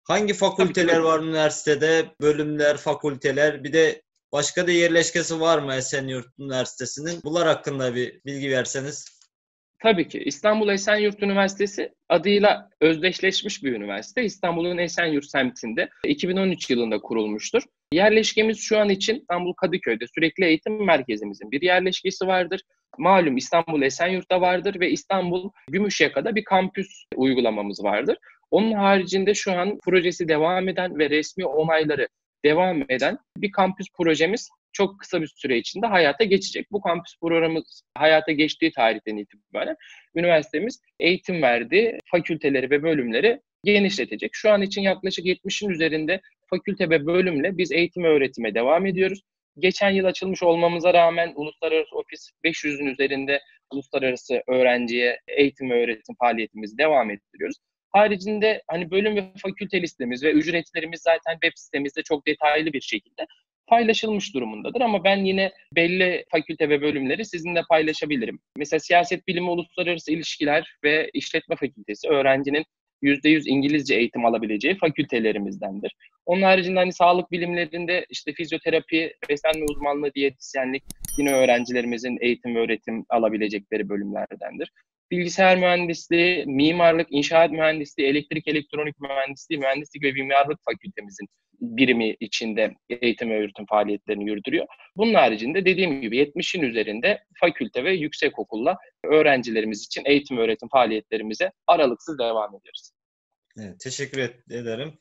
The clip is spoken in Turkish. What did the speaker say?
Hangi Tabii ki fakülteler buyurun. var üniversitede? Bölümler, fakülteler. Bir de başka da yerleşkesi var mı Esenyurt Üniversitesi'nin? Bunlar hakkında bir bilgi verseniz. Tabii ki. İstanbul Esenyurt Üniversitesi adıyla özdeşleşmiş bir üniversite. İstanbul'un Esenyurt semtinde 2013 yılında kurulmuştur. Yerleşkemiz şu an için İstanbul Kadıköy'de sürekli eğitim merkezimizin bir yerleşkesi vardır. Malum İstanbul Esenyurt'ta vardır ve İstanbul Gümüşyaka'da bir kampüs uygulamamız vardır. Onun haricinde şu an projesi devam eden ve resmi onayları devam eden bir kampüs projemiz çok kısa bir süre içinde hayata geçecek. Bu kampüs programımız hayata geçtiği tarihten itibaren üniversitemiz eğitim verdiği fakülteleri ve bölümleri genişletecek. Şu an için yaklaşık 70'in üzerinde fakülte ve bölümle biz eğitim ve öğretime devam ediyoruz. Geçen yıl açılmış olmamıza rağmen uluslararası ofis 500'ün üzerinde uluslararası öğrenciye eğitim ve öğretim faaliyetimizi devam ettiriyoruz. Haricinde hani bölüm ve fakülte listemiz ve ücretlerimiz zaten web sitemizde çok detaylı bir şekilde paylaşılmış durumundadır. Ama ben yine belli fakülte ve bölümleri sizinle paylaşabilirim. Mesela siyaset bilimi, uluslararası ilişkiler ve işletme fakültesi öğrencinin %100 İngilizce eğitim alabileceği fakültelerimizdendir. Onun haricinde hani sağlık bilimlerinde işte fizyoterapi, beslenme uzmanlığı, diyetisyenlik yine öğrencilerimizin eğitim ve öğretim alabilecekleri bölümlerdendir. Bilgisayar mühendisliği, mimarlık, inşaat mühendisliği, elektrik elektronik mühendisliği, mühendislik ve mimarlık fakültemizin birimi içinde eğitim ve öğretim faaliyetlerini yürütüyor. Bunun haricinde dediğim gibi 70'in üzerinde fakülte ve yüksekokulla öğrencilerimiz için eğitim ve öğretim faaliyetlerimize aralıksız devam ediyoruz. Evet, teşekkür ederim.